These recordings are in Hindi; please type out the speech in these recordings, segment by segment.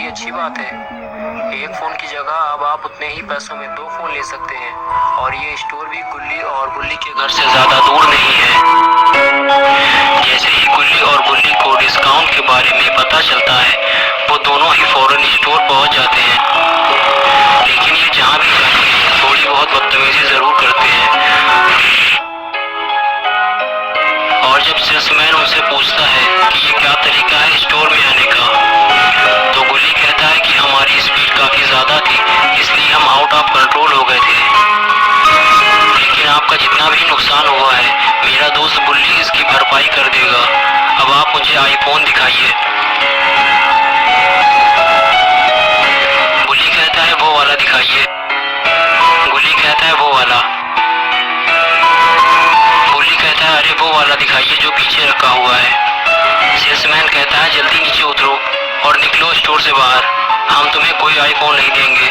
अच्छी बात है। एक फ़ोन की जगह अब आप उतने ही पैसों में 2 फ़ोन ले सकते हैं और ये स्टोर भी गुल्ली और बुल्ली के घर से ज़्यादा दूर नहीं है। जैसे ही गुल्ली और बुल्ली को डिस्काउंट के बारे में पता चलता है, वो दोनों ही फौरन स्टोर पहुंच जाते हैं। लेकिन ये जहाँ भी जाते हैं थोड़ी बहुत बदतमीजी ज़रूर करते हैं। और जब सेल्समैन उनसे पूछता है कि ये क्या तरीका है स्टोर में आने का, तो गुल्ली कहता है कि हमारी स्पीड काफ़ी ज़्यादा थी, इसलिए हम आउट ऑफ कंट्रोल हो गए थे। लेकिन आपका जितना भी नुकसान हुआ है, मेरा दोस्त बुल्ली इसकी भरपाई कर देगा। अब आप मुझे आईफोन दिखाइए। बुल्ली कहता है वो वाला दिखाइए। गुल्ली कहता है वो वाला। बुल्ली कहता है अरे वो वाला दिखाइए जो पीछे रखा हुआ है। सेल्समैन कहता है जल्दी नीचे उतरो और निकलो स्टोर से बाहर। हम तुम्हें कोई आईफोन नहीं देंगे,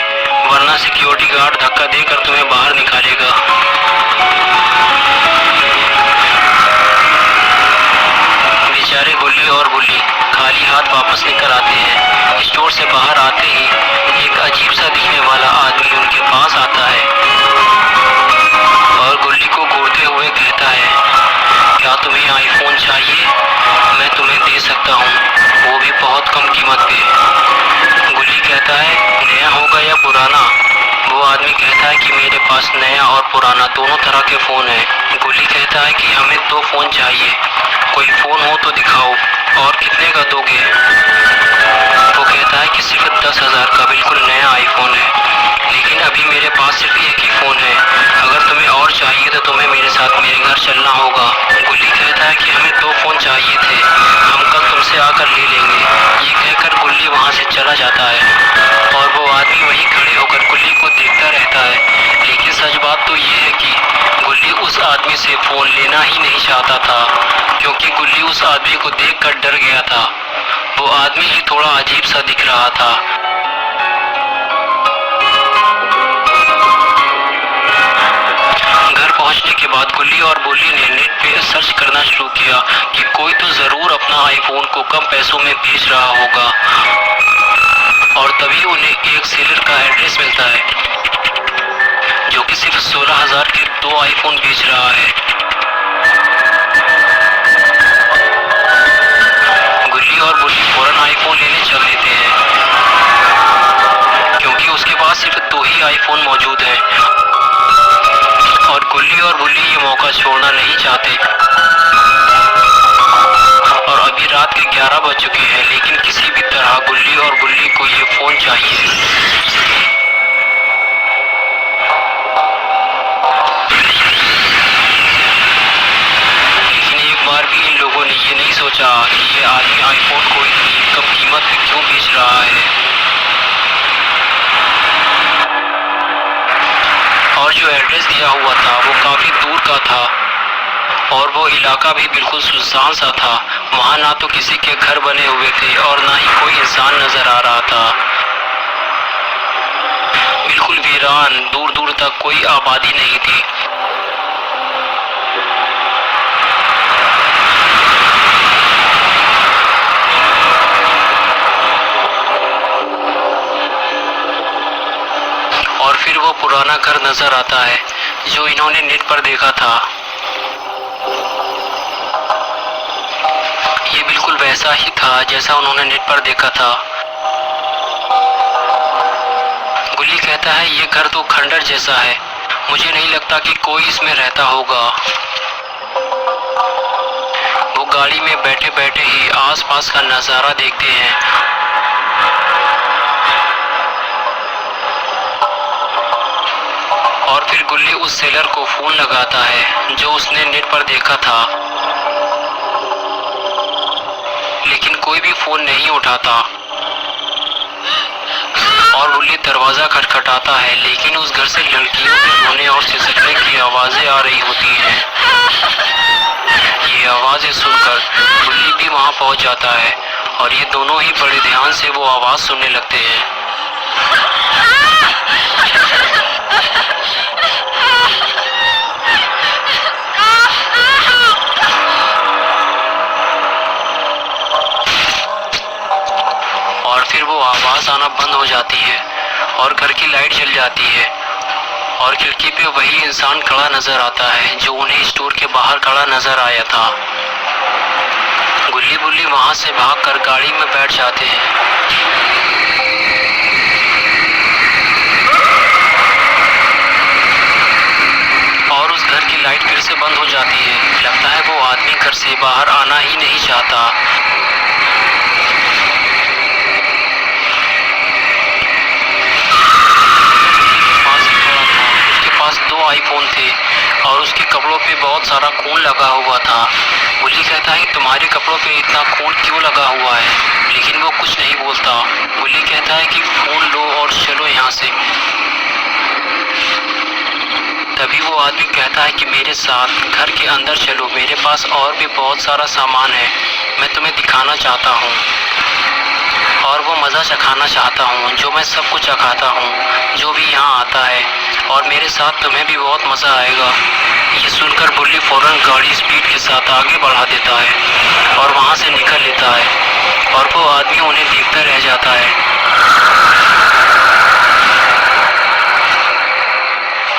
वरना सिक्योरिटी गार्ड धक्का देकर तुम्हें बाहर निकालेगा। बेचारे गुल्ली और बुल्ली खाली हाथ वापस निकल आते हैं। स्टोर से बाहर आते ही एक अजीब सा दिखने वाला आदमी उनके पास आता है और गुल्ली को घूरते हुए कहता है, क्या तुम्हें आईफोन चाहिए? मैं तुम्हें दे सकता हूँ, वो भी बहुत कम कीमत पे। गुल्ली कहता है नया होगा या पुराना? वो आदमी कहता है कि मेरे पास नया और पुराना दोनों तरह के फ़ोन हैं। गुल्ली कहता है कि हमें 2 फ़ोन चाहिए, कोई फ़ोन हो तो दिखाओ, और कितने का दोगे? वो कहता है कि सिर्फ 10,000 का बिल्कुल नया आईफोन है, लेकिन अभी मेरे पास सिर्फ एक ही फ़ोन है। अगर तुम्हें और चाहिए तो तुम्हें मेरे साथ मेरे घर चलना होगा। गुल्ली कहता है कि हमें 2 फ़ोन चाहिए थे, हम कल तुमसे आकर ले लेंगे। ये कहकर गुल्ली वहाँ से चला जाता है और वो आदमी वहीं खड़े होकर गुल्ली को देखता रहता है। लेकिन सच बात तो ये है कि गुल्ली उस आदमी से फ़ोन लेना ही नहीं चाहता था, क्योंकि गुल्ली उस आदमी को देखकर डर गया था। वो आदमी ही थोड़ा अजीब सा दिख रहा था। घर पहुंचने के बाद गुल्ली और बुल्ली ने नेट पे सर्च करना शुरू किया कि कोई तो ज़रूर अपना आईफोन को कम पैसों में बेच रहा होगा। और तभी उन्हें एक सेलर का एड्रेस मिलता है जो कि सिर्फ 16,000 के 2 आईफोन बेच रहा है। गुल्ली और बुल्ली फौरन आईफोन लेने चल लेते हैं, क्योंकि उसके पास सिर्फ 2 ही आईफोन मौजूद हैं। और गुल्ली और बुल्ली ये मौका छोड़ना नहीं चाहते। और अभी रात के 11 बज चुके हैं, लेकिन किसी भी तरह गुल्ली और बुल्ली को ये फ़ोन चाहिए। लेकिन एक बार भी इन लोगों ने ये नहीं सोचा कि ये आदमी आईफोन को इतनी कम कीमत पे क्यों बेच रहा है। और जो एड्रेस दिया हुआ था वो काफ़ी दूर का था और वो इलाका भी बिल्कुल सुनसान सा था। वहाँ ना तो किसी के घर बने हुए थे और ना ही कोई इंसान नजर आ रहा था। बिल्कुल वीरान, दूर दूर तक कोई आबादी नहीं थी। और फिर वो पुराना घर नजर आता है जो इन्होंने नेट पर देखा था। ये बिल्कुल वैसा ही था जैसा उन्होंने नेट पर देखा था। गुल्ली कहता है ये घर तो खंडर जैसा है, मुझे नहीं लगता कि कोई इसमें रहता होगा। वो गाड़ी में बैठे बैठे ही आसपास का नज़ारा देखते हैं। और फिर गुल्ली उस सेलर को फ़ोन लगाता है जो उसने नेट पर देखा था, लेकिन कोई भी फ़ोन नहीं उठाता। और गुल्ली दरवाज़ा खटखटाता है, लेकिन उस घर से लड़कियों के रोने और सिसकने की आवाज़ें आ रही होती हैं। ये आवाज़ें सुनकर गुल्ली भी वहाँ पहुँच जाता है और ये दोनों ही बड़े ध्यान से वो आवाज़ सुनने लगते हैं। और फिर वो आवाज़ होना बंद हो जाती है और घर की लाइट जल जाती है और खिड़की पे वही इंसान खड़ा नजर आता है जो उन्हें स्टोर के बाहर खड़ा नजर आया था। गुल्ली बुल्ली वहां से भागकर गाड़ी में बैठ जाते हैं। और उस घर की लाइट फिर से बंद हो जाती है। लगता है वो आदमी घर से बाहर आना ही नहीं चाहता। दो आईफोन थे और उसके कपड़ों पे बहुत सारा खून लगा हुआ था। गुल्ली कहता है कि तुम्हारे कपड़ों पे इतना खून क्यों लगा हुआ है, लेकिन वो कुछ नहीं बोलता। गुल्ली कहता है कि फोन लो और चलो यहाँ से। तभी वो आदमी कहता है कि मेरे साथ घर के अंदर चलो, मेरे पास और भी बहुत सारा सामान है, मैं तुम्हें दिखाना चाहता हूँ और वो मज़ा चखाना चाहता हूँ जो मैं सब कुछ चखाता हूँ जो भी यहाँ आता है, और मेरे साथ तुम्हें भी बहुत मज़ा आएगा। ये सुनकर बुल्ली फौरन गाड़ी स्पीड के साथ आगे बढ़ा देता है और वहाँ से निकल लेता है और वो आदमी उन्हें देखता रह जाता है।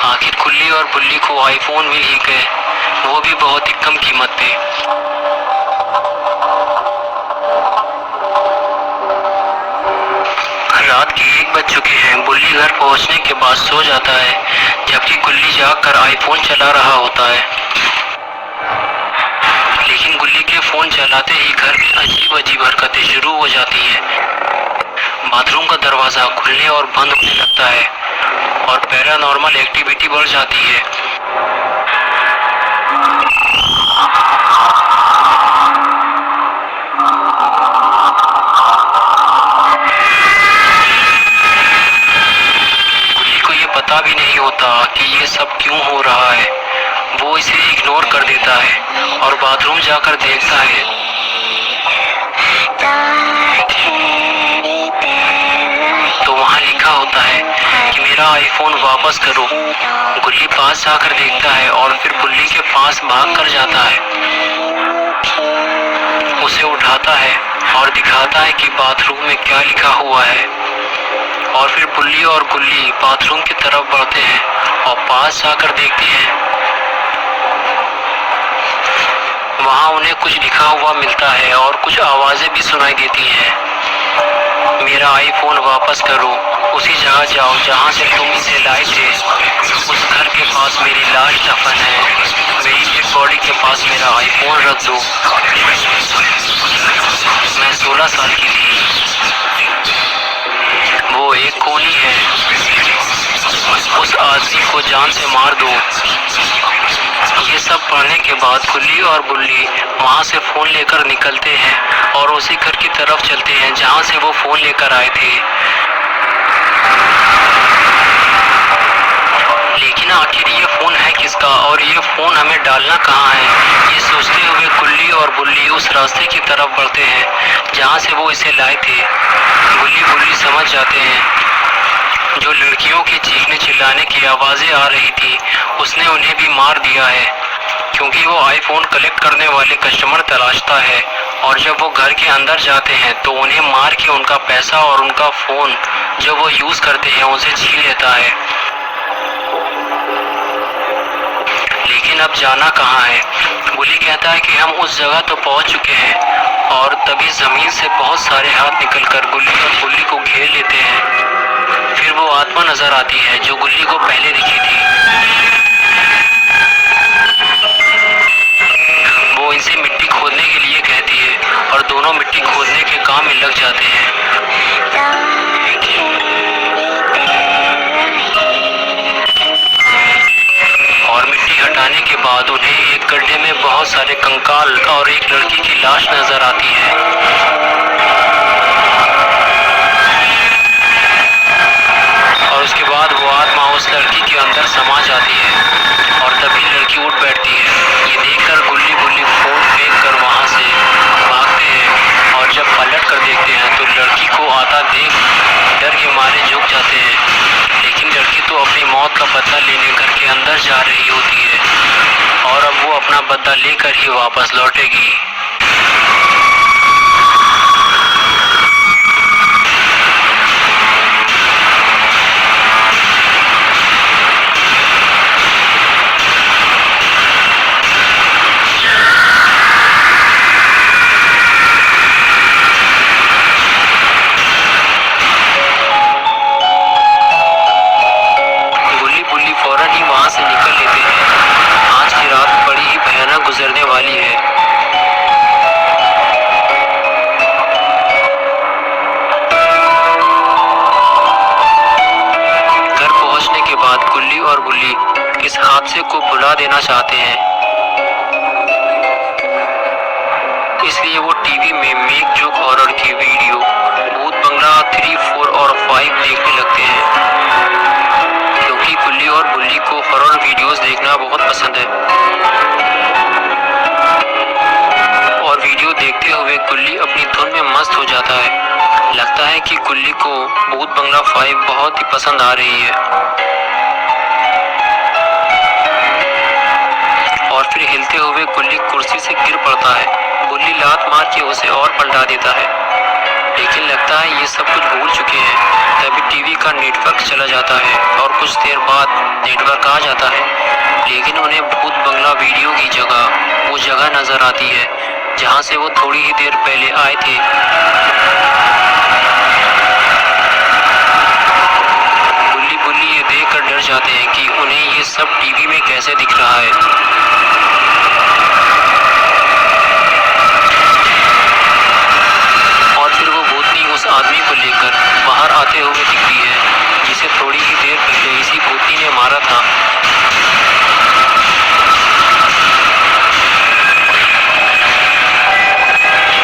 आखिर गुल्ली और बुल्ली को आईफोन मिल ही गए, वो भी बहुत ही कम कीमत पे। रात के 1 बज चुके हैं। बुल्ली घर पहुंचने के बाद सो जाता है, जबकि गुल्ली जागकर आईफोन चला रहा होता है। लेकिन गुल्ली के फोन चलाते ही घर में अजीब अजीब हरकतें शुरू हो जाती हैं। बाथरूम का दरवाजा खुलने और बंद होने लगता है और पैरानॉर्मल एक्टिविटी बढ़ जाती है। पता भी नहीं होता कि ये सब क्यों हो रहा है। वो इसे इग्नोर कर देता है और बाथरूम जाकर देखता है तो वहाँ लिखा होता है कि मेरा आईफोन वापस करो। गुल्ली पास जाकर देखता है और फिर बुल्ली के पास भाग कर जाता है, उसे उठाता है और दिखाता है कि बाथरूम में क्या लिखा हुआ है। और फिर बुल्ली और गुल्ली बाथरूम की तरफ बढ़ते हैं और पास जाकर देखते हैं, वहाँ उन्हें कुछ लिखा हुआ मिलता है और कुछ आवाजें भी सुनाई देती हैं। मेरा आईफोन वापस करो, उसी जगह जाओ जहाँ से तुम इसे लाए थे। उस घर के पास मेरी लाश दफन है, मेरी डेड बॉडी के पास मेरा आईफोन रख दो। मैं 16 साल की थी, वो एक खूनी है, उस आदमी को जान से मार दो। ये सब पढ़ने के बाद गुल्ली और बुल्ली वहाँ से फोन लेकर निकलते हैं और उसी घर की तरफ चलते हैं जहाँ से वो फोन लेकर आए थे। लेकिन आखिर ये फोन है किसका और ये फोन हमें डालना कहाँ है, ये सोचते हुए गुल्ली और बुल्ली उस रास्ते की तरफ बढ़ते हैं जहाँ से वो इसे लाए थे। गुल्ली बुल्ली समझ जाते हैं जो लड़कियों के चीखने चिल्लाने की आवाजें आ रही थी उसने उन्हें भी मार दिया है, क्योंकि वो आईफोन कलेक्ट करने वाले कस्टमर तलाशता है और जब वो घर के अंदर जाते हैं तो उन्हें मार के उनका पैसा और उनका फोन जो वो यूज करते हैं उसे छीन लेता है। लेकिन अब जाना कहाँ है? बुल्ली कहता है कि हम उस जगह तो पहुंच चुके हैं, और तभी जमीन से बहुत सारे हाथ निकलकर गुल्ली और बुल्ली को घेर लेते हैं। फिर वो आत्मा नजर आती है जो गुल्ली को पहले दिखी थी। वो इनसे मिट्टी खोदने के लिए कहती है और दोनों मिट्टी खोदने के काम में लग जाते हैं। और मिट्टी हटाने के बाद उन्हें एक गड्ढे में बहुत सारे कंकाल और एक लड़की की लाश नजर आती है। और उसके बाद वो आत्मा उस लड़की के अंदर समा जाती है और तभी लड़की उठ बैठती है। ये देखकर गुल्ली बुल्ली फोन फेंक कर वहाँ से भागते हैं और जब पलट कर देखते हैं तो लड़की को आता देख डर के मारे झुक जाते हैं। लेकिन लड़की तो अपनी मौत का बदला लेने घर के अंदर जा रही होती है और अब वो अपना बदला लेकर ही वापस लौटेगी। हादसे को भुला देना चाहते हैं। इसलिए वो टीवी में मेक जोक हॉरर की वीडियो भूत बंगला 3, 4 और 5 देखने लगते हैं, क्योंकि गुल्ली और बुल्ली को हॉरर वीडियोस देखना बहुत पसंद है। और वीडियो देखते हुए गुल्ली अपनी धुन में मस्त हो जाता है। लगता है कि गुल्ली को भूत बंगला 5 बहुत ही पसंद आ रही है। और फिर हिलते हुए गुल्ली कुर्सी से गिर पड़ता है। गुल्ली लात मार के उसे और पलटा देता है, लेकिन लगता है ये सब कुछ भूल चुके हैं। तभी टीवी का नेटवर्क चला जाता है और कुछ देर बाद नेटवर्क आ जाता है, लेकिन उन्हें भूत बंगला वीडियो की जगह वो जगह नजर आती है जहां से वो थोड़ी ही देर पहले आए थे। गुल्ली बुल्ली ये देखकर डर जाते हैं कि उन्हें ये सब टीवी में कैसे दिख रहा है। और फिर वो भूतनी उस आदमी को लेकर बाहर आते हुए दिखती है, जिसे थोड़ी ही देर पहले इसी भूतनी ने मारा था।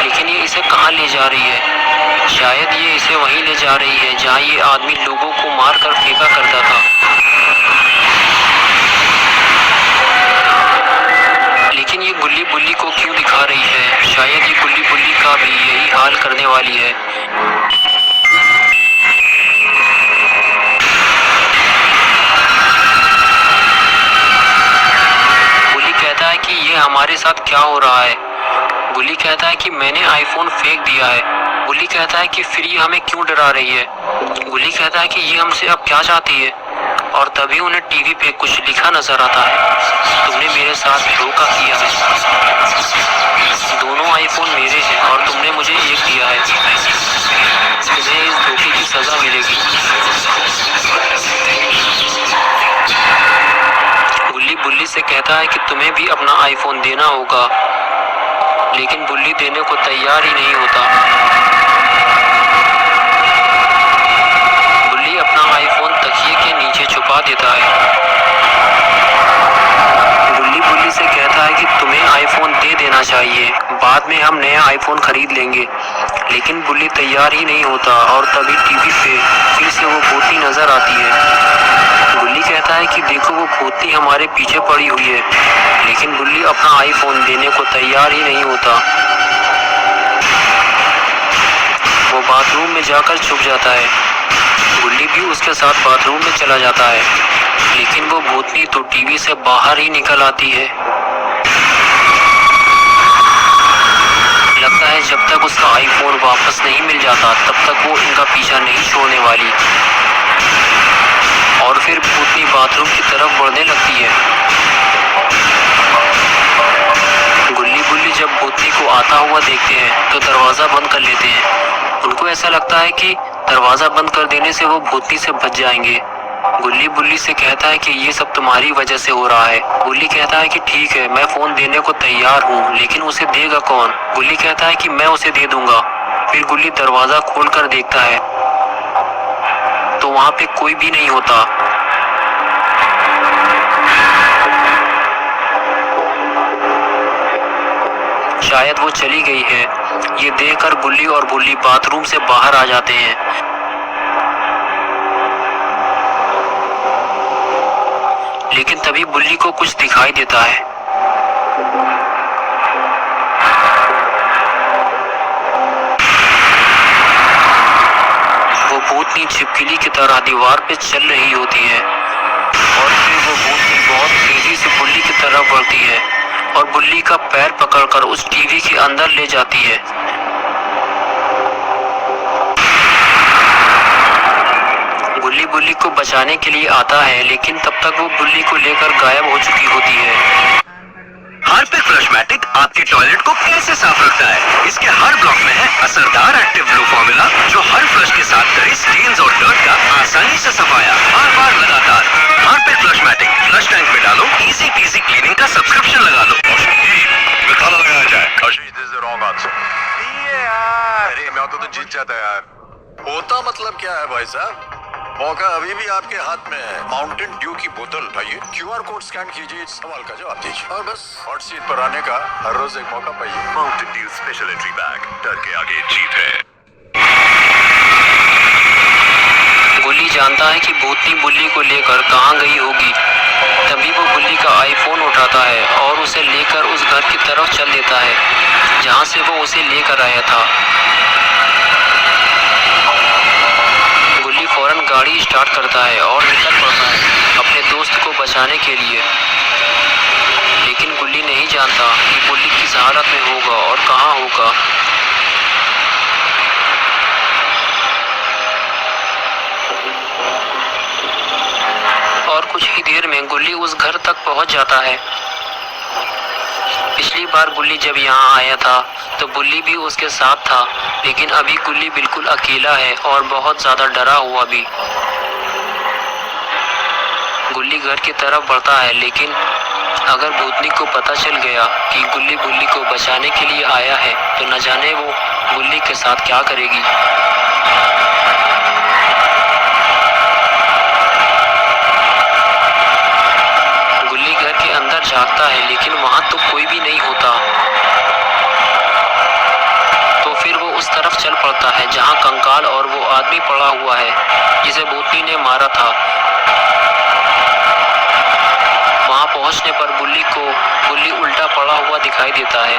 लेकिन ये इसे कहाँ ले जा रही है? शायद ये इसे वहीं ले जा रही है जहाँ ये आदमी लोगों को मारकर फेंका करता था। लेकिन ये गुल्ली बुल्ली को क्यों दिखा रही है? शायद ये गुल्ली बुल्ली का भी यही हाल करने वाली है। गुल्ली कहता है कि ये हमारे साथ क्या हो रहा है? गुल्ली कहता है कि मैंने आईफोन फेंक दिया है। गुल्ली कहता है कि फिर ये हमें क्यों डरा रही है? गुल्ली कहता है कि ये हमसे अब क्या चाहती है? और तभी उन्हें टीवी पे कुछ लिखा नजर आता है, तुमने मेरे साथ धोखा किया है। दोनों आईफोन मेरे हैं और तुमने मुझे एक दिया है। तुम्हें इस धोखे की सजा मिलेगी। गुल्ली बुल्ली से कहता है कि तुम्हें भी अपना आईफोन देना होगा, लेकिन बुल्ली देने को तैयार ही नहीं होता। बुल्ली अपना आईफोन तकिए के नीचे छुपा देता है। गुल्ली बुल्ली से कहता है कि तुम्हें आईफोन दे देना चाहिए, बाद में हम नया आईफोन खरीद लेंगे। लेकिन बुल्ली तैयार ही नहीं होता और तभी टीवी पे फिर से वो भूतनी नजर आती है। गुल्ली कहता है कि देखो वो भूतनी हमारे पीछे पड़ी हुई है, लेकिन बुल्ली अपना आईफोन देने को तैयार ही नहीं होता। वो बाथरूम में जाकर छुप जाता है। गुल्ली भी उसके साथ बाथरूम में चला जाता है, लेकिन वो भूतनी तो टीवी से बाहर ही निकल आती है। लगता है जब तक उसका आईफोन वापस नहीं मिल जाता तब तक वो इनका पीछा नहीं छोड़ने वाली। और फिर भूतनी बाथरूम की तरफ बढ़ने लगती है। गुल्ली बुल्ली जब भूतनी को आता हुआ देखते हैं तो दरवाजा बंद कर लेते हैं। उनको ऐसा लगता है कि दरवाजा बंद कर देने से वो भूतनी से बच जाएंगे। गुल्ली बुल्ली से कहता है कि ये सब तुम्हारी वजह से हो रहा है। गुल्ली कहता है कि ठीक है, मैं फोन देने को तैयार हूँ, लेकिन उसे देगा कौन? गुल्ली कहता है कि मैं उसे दे दूंगा। फिर गुल्ली दरवाजा खोलकर देखता है तो वहाँ पे कोई भी नहीं होता। शायद वो चली गई है। ये देखकर गुल्ली और बुल्ली बाथरूम से बाहर आ जाते हैं। लेकिन तभी बुल्ली को कुछ दिखाई देता है। वो भूतनी छिपकली की तरह दीवार पे चल रही होती है और फिर वो भूतनी बहुत तेजी से बुल्ली की तरफ बढ़ती है और बुल्ली का पैर पकड़कर उस टीवी के अंदर ले जाती है। गुल्ली बुल्ली को बचाने के लिए आता है, लेकिन तब तक वो बुल्ली को लेकर गायब हो चुकी होती है। हार्पिक फ्लशमैटिक आपके टॉयलेट को कैसे साफ रखता है? इसके हर ब्लॉक में है असरदार एक्टिव ब्लू फॉर्मूला, जो हर फ्लश के साथ करे स्टेन्स और डर्ट का आसानी से सफाया, बार-बार लगातार। हार्पिक फ्लशमैटिक फ्लश टैंक में डालो, इजी पीजी क्लीनिंग का सब्सक्रिप्शन लगा लो। खाना लगाया जाए। Ashish, this is the wrong answer. ये यार, अरे मैं तो जीत जाता यार। होता मतलब क्या है भाई साहब? मौका अभी भी आपके हाथ में है। माउंटेन ड्यू की बोतल उठाइए, QR कोड स्कैन कीजिए, इस सवाल का जवाब दीजिए और बस हॉट सीट पर आने का हर रोज एक मौका पाइए। Mountain Dew special entry bag, डर के आगे जीत है। गुल्ली जानता है कि भूतनी बुल्ली को लेकर कहाँ गई होगी। तभी वो बुल्ली का आईफोन उठाता है और उसे लेकर उस घर की तरफ चल देता है जहाँ से वो उसे लेकर आया था। गुल्ली फौरन गाड़ी स्टार्ट करता है और निकल पड़ता है अपने दोस्त को बचाने के लिए। लेकिन गुल्ली नहीं जानता कि बुल्ली किस हालत में होगा और कहाँ होगा। और कुछ ही देर में गुल्ली उस घर तक पहुंच जाता है। पिछली बार गुल्ली जब यहाँ आया था तो बुल्ली भी उसके साथ था, लेकिन अभी गुल्ली बिल्कुल अकेला है और बहुत ज्यादा डरा हुआ भी। गुल्ली घर की तरफ बढ़ता है, लेकिन अगर भूतनी को पता चल गया कि गुल्ली बुल्ली को बचाने के लिए आया है तो न जाने वो गुल्ली के साथ क्या करेगी। गुल्ली घर के अंदर झांकता है, लेकिन वहां तो कोई भी नहीं होता। तो फिर वो उस तरफ चल पड़ता है जहां कंकाल और वो आदमी पड़ा हुआ है जिसे भूतनी ने मारा था। वहां पहुंचने पर बुल्ली उल्टा पड़ा हुआ दिखाई देता है।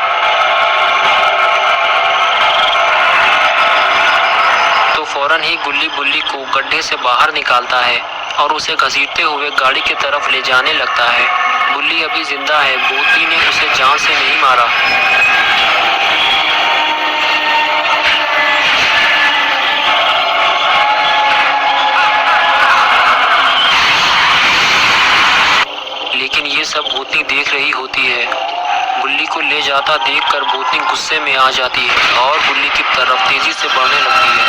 तो फौरन ही गुल्ली बुल्ली को गड्ढे से बाहर निकालता है और उसे घसीटते हुए गाड़ी की तरफ ले जाने लगता है। बुल्ली अभी जिंदा है, भूतनी ने उसे जान से नहीं मारा। लेकिन ये सब भूतनी देख रही होती है। बुल्ली को ले जाता देखकर भूतनी गुस्से में आ जाती है और बुल्ली की तरफ तेजी से बढ़ने लगती है।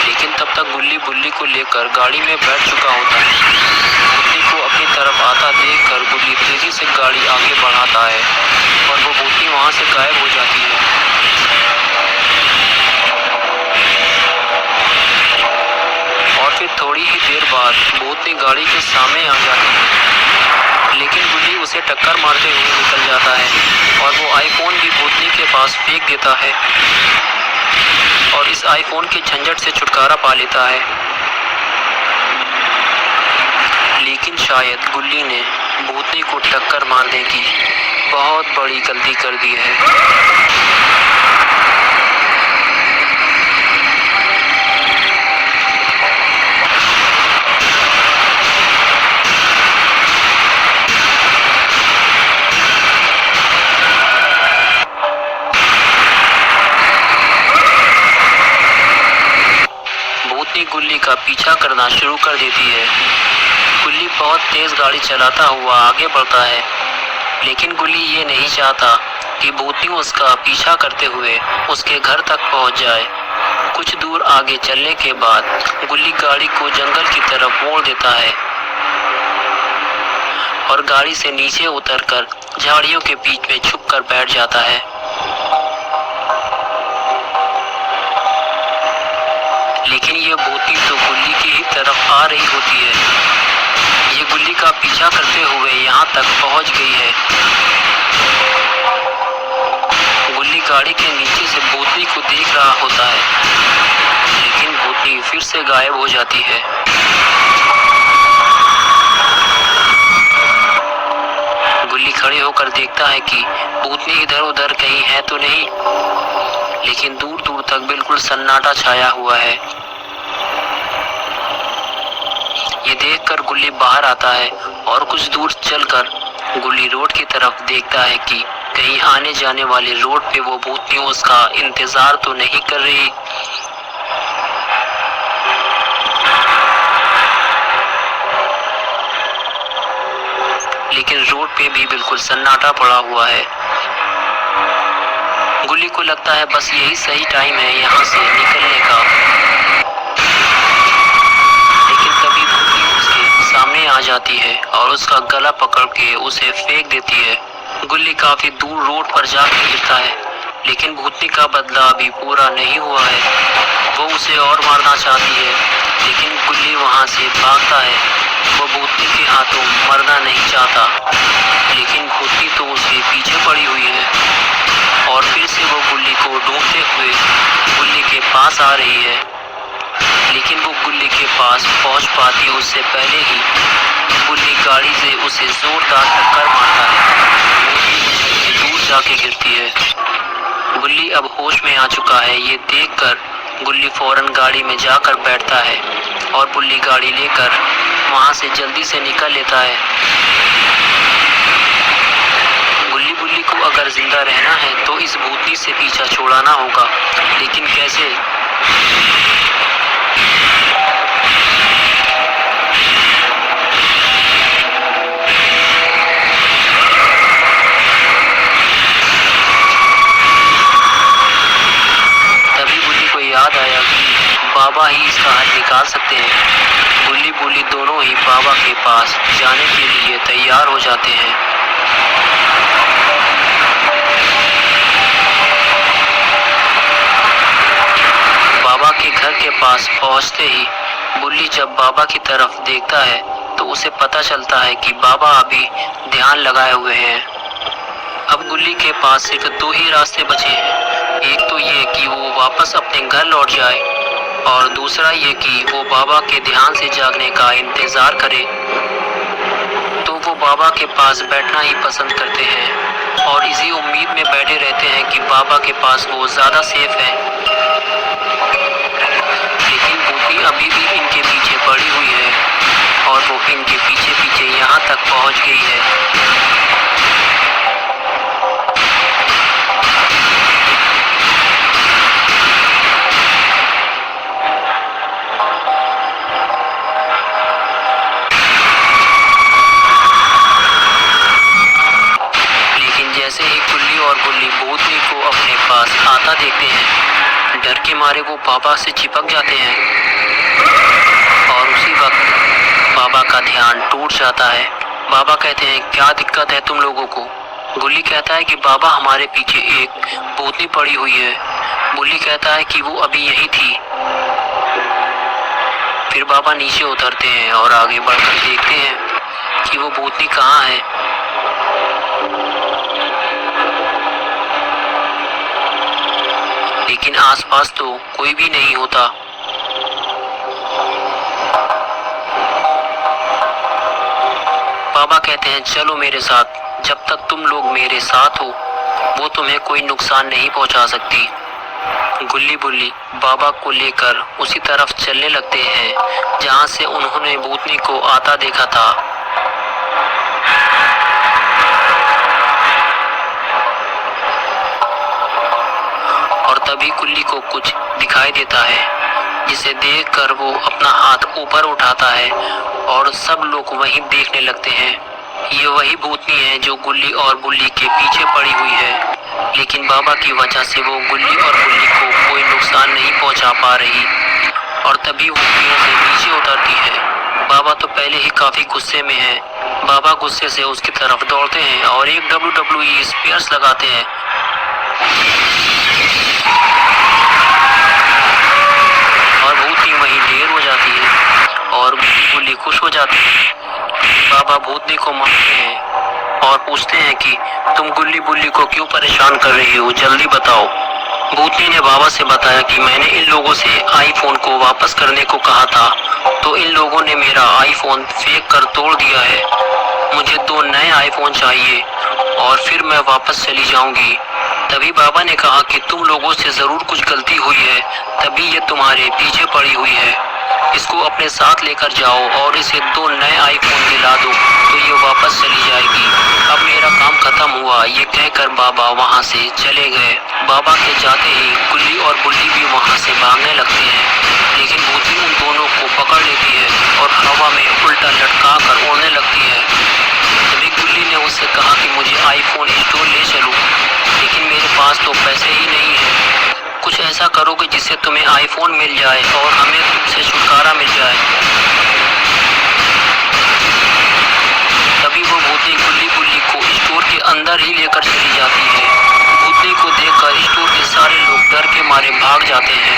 लेकिन तब तक गुल्ली बुल्ली को लेकर गाड़ी में बैठ चुका होता है। भूतनी को अपनी तरफ आता देखकर गुल्ली तेजी से गाड़ी आगे बढ़ाता है और वो भूतनी वहां से गायब हो जाती है। और फिर थोड़ी ही देर बाद भूतनी गाड़ी के सामने आ जाती है, लेकिन गुल्ली उसे टक्कर मारते हुए निकल जाता है और वो आईफोन भी भूतनी के पास फेंक देता है और इस आईफोन के झंझट से छुटकारा पा लेता है। लेकिन शायद गुल्ली ने भूतनी को टक्कर मारने की बहुत बड़ी गलती कर दी है। गुल्ली का पीछा करना शुरू कर देती है। गुल्ली बहुत तेज गाड़ी चलाता हुआ आगे बढ़ता है, लेकिन गुल्ली ये नहीं चाहता कि भूतनी उसका पीछा करते हुए उसके घर तक पहुंच जाए। कुछ दूर आगे चलने के बाद गुल्ली गाड़ी को जंगल की तरफ मोड़ देता है और गाड़ी से नीचे उतरकर झाड़ियों के बीच में छुपकर बैठ जाता है। लेकिन ये भूतनी तो गुल्ली की ही तरफ आ रही होती है। ये गुल्ली का पीछा करते हुए यहाँ तक पहुँच गई है। गुल्ली गाड़ी के नीचे से भूतनी को देख रहा होता है, लेकिन भूतनी फिर से गायब हो जाती है। गुल्ली खड़े होकर देखता है कि भूतनी इधर उधर कहीं है तो नहीं, लेकिन दूर दूर तक बिल्कुल सन्नाटा छाया हुआ है। ये देखकर गुल्ली बाहर आता है और कुछ दूर चलकर गुल्ली रोड की तरफ देखता है कि कहीं आने जाने वाले रोड पे वो भूतनी उसका इंतजार तो नहीं कर रही। लेकिन रोड पे भी बिल्कुल सन्नाटा पड़ा हुआ है। गुल्ली को लगता है बस यही सही टाइम है यहाँ से निकलने का। लेकिन तभी भूतनी उसके सामने आ आ जाती है और उसका गला पकड़ के उसे फेंक देती है। गुल्ली काफी दूर रोड पर जाकर गिरता है, लेकिन भूतनी का बदला अभी पूरा नहीं हुआ है। वो उसे और मारना चाहती है, लेकिन गुल्ली वहां से भागता है। वो भूतनी के हाथों मरना नहीं चाहता, लेकिन भूतनी तो उसके पीछे पड़ी हुई है और फिर से वो गुल्ली को ढूंढते हुए गुल्ली के पास आ रही है। लेकिन वो गुल्ली के पास पहुंच पाती उससे पहले ही गुल्ली गाड़ी से उसे जोरदार टक्कर मारता है। गुल्ली दूर जाके गिरती है। गुल्ली अब होश में आ चुका है। ये देखकर गुल्ली फौरन गाड़ी में जाकर बैठता है और गुल्ली गाड़ी लेकर वहां से जल्दी से निकल लेता है। गुल्ली को अगर जिंदा रहना है तो इस भूतनी से पीछा छुड़ाना होगा, लेकिन कैसे? याद आया कि बाबा ही इसका हल निकाल सकते हैं। गुल्ली दोनों ही बाबा के पास जाने के लिए तैयार हो जाते हैं। बाबा के घर के पास पहुंचते ही गुल्ली जब बाबा की तरफ देखता है तो उसे पता चलता है कि बाबा अभी ध्यान लगाए हुए हैं। अब गुल्ली के पास सिर्फ दो ही रास्ते बचे हैं। एक तो ये कि वो वापस अपने घर लौट जाए और दूसरा ये कि वो बाबा के ध्यान से जागने का इंतजार करे। तो वो बाबा के पास बैठना ही पसंद करते हैं और इसी उम्मीद में बैठे रहते हैं कि बाबा के पास वो ज्यादा सेफ है। लेकिन भूतनी अभी भी इनके पीछे पड़ी हुई है और वो इनके पीछे पीछे यहाँ तक पहुँच गई है। जैसे ही गुल्ली और गुल्ली भूतनी को अपने पास आता देखते हैं, डर के मारे वो बाबा से चिपक जाते हैं और उसी वक्त बाबा का ध्यान टूट जाता है। बाबा कहते हैं, क्या दिक्कत है तुम लोगों को? गुल्ली कहता है कि बाबा हमारे पीछे एक भूतनी पड़ी हुई है। गुल्ली कहता है कि वो अभी यही थी। फिर बाबा नीचे उतरते हैं और आगे बढ़कर देखते हैं कि वो भूतनी कहाँ है। लेकिन आसपास तो कोई भी नहीं होता। बाबा कहते हैं, चलो मेरे साथ। जब तक तुम लोग मेरे साथ हो वो तुम्हें कोई नुकसान नहीं पहुंचा सकती। गुल्ली बाबा को लेकर उसी तरफ चलने लगते हैं जहां से उन्होंने भूतनी को आता देखा था। और तभी गुल्ली को कुछ दिखाई देता है, जिसे देखकर वो अपना हाथ ऊपर उठाता है और सब लोग वहीं देखने लगते हैं। ये वही भूतनी है जो गुल्ली और गुल्ली के पीछे पड़ी हुई है, लेकिन बाबा की वजह से वो गुल्ली और गुल्ली को कोई नुकसान नहीं पहुंचा पा रही। और तभी वो पेड़ से नीचे उतरती है। बाबा तो पहले ही काफी गुस्से में है। बाबा गुस्से से उसकी तरफ दौड़ते हैं और एक WWE स्पेयर्स लगाते हैं। और भूतनी वहीं ढेर हो जाती है और गुल्ली खुश हो जाती है। बाबा भूतनी को मारते हैं और पूछते हैं कि तुम गुल्ली को क्यों परेशान कर रही हो, जल्दी बताओ। भूतनी ने बाबा से बताया कि मैंने इन लोगों से आईफोन को वापस करने को कहा था, तो इन लोगों ने मेरा आईफोन फेंक कर तोड़ दिया है। मुझे 2 नए आईफोन चाहिए और फिर मैं वापस चली जाऊंगी। तभी बाबा ने कहा कि तुम लोगों से जरूर कुछ गलती हुई है, तभी ये तुम्हारे पीछे पड़ी हुई है। इसको अपने साथ लेकर जाओ और इसे 2 नए आईफोन दिला दो तो ये वापस चली जाएगी। अब मेरा काम खत्म हुआ। ये कहकर बाबा वहां से चले गए। बाबा के जाते ही गुल्ली और गुल्ली भी वहां से भागने लगते हैं, लेकिन भूतनी उन दोनों को पकड़ लेती है और हवा में उल्टा लटका कर उड़ने लगती है। तभी गुल्ली ने उससे कहा कि मुझे आईफोन स्टोर ले चलो, लेकिन मेरे पास तो पैसे ही नहीं है। कुछ ऐसा करोगे जिससे तुम्हें आईफोन मिल जाए और हमें तुमसे छुटकारा मिल जाए। तभी वो भूतनी गुल्ली गुल्ली को स्टोर के अंदर ही लेकर चली जाती है। भूतनी को देखकर स्टोर के सारे लोग डर के मारे भाग जाते हैं।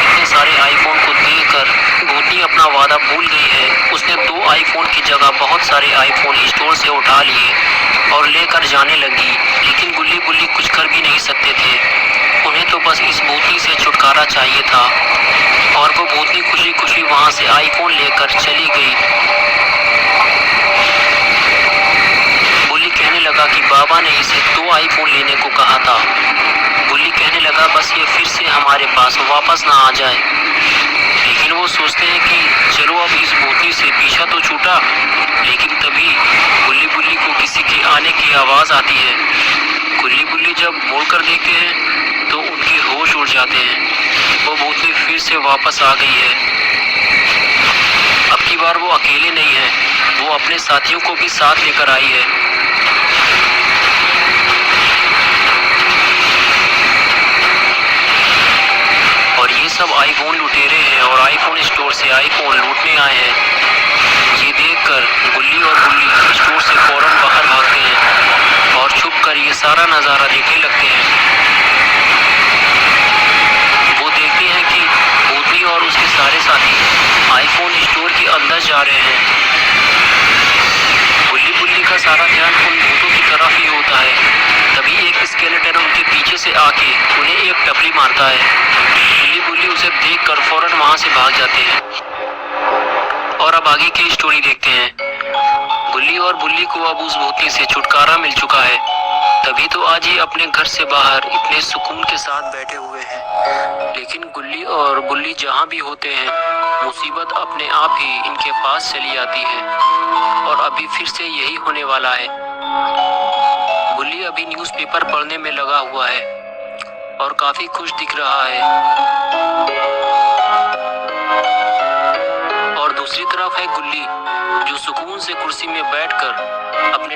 इतने सारे आईफोन को देखकर भूतनी अपना वादा भूल गई है। उसने 2 आईफोन की जगह बहुत सारे आईफोन स्टोर से उठा लिए और लेकर जाने लगी, लेकिन गुल्ली गुल्ली कुछ कर भी नहीं सकते थे। उन्हें तो बस इस भूतनी से छुटकारा चाहिए था और वो भूतनी खुशी खुशी वहां से आईफोन लेकर चली गई। गुल्ली कहने लगा कि बाबा ने इसे 2 आईफोन लेने को कहा था। गुल्ली कहने लगा बस ये फिर से हमारे पास वापस ना आ जाए। लेकिन वो सोचते हैं कि चलो अब इस भूतनी से पीछा तो छूटा। लेकिन तभी गुल्ली गुल्ली को किसी के आने की आवाज आती है। गुल्ली गुल्ली जब मुड़कर देखते हैं तो उनके होश उड़ जाते हैं। वो भूतनी फिर से वापस आ गई है। अब की बार वो अकेले नहीं है, वो अपने साथियों को भी साथ लेकर आई है। और ये सब आईफोन लुटेरे हैं और आईफोन स्टोर से आईफोन लूटने आए हैं। ये देखकर गुल्ली और गुल्ली स्टोर से फौरन बाहर भागते हैं और छुपकर ये सारा नज़ारा देखने लगते हैं। वो देखते हैं कि भूतनी और उसके सारे साथी आईफोन स्टोर के अंदर जा रहे हैं। गुल्ली गुल्ली का सारा ध्यान उन भूतों की तरफ ही होता है। तभी एक स्केलेटन उनके पीछे से आके उन्हें एक टपली मारता है। गुल्ली गुल्ली उसे देखकर फौरन वहां से भाग जाते हैं। और अब आगे की स्टोरी देखते हैं। गुल्ली और बुल्ली को अब उस भूतनी से छुटकारा मिल चुका है। तभी तो आज ये अपने घर से बाहर इतने सुकून के साथ बैठे हुए हैं। लेकिन गुल्ली और बुल्ली जहाँ भी होते हैं, मुसीबत अपने आप ही इनके पास चली आती है। और अभी फिर से यही होने वाला है। बुल्ली अभी न्यूज़पेपर पढ़ने में लगा हुआ है और काफी खुश दिख रहा है। और दूसरी तरफ है गुल्ली, जो सुकून से कुर्सी में बैठकर अपने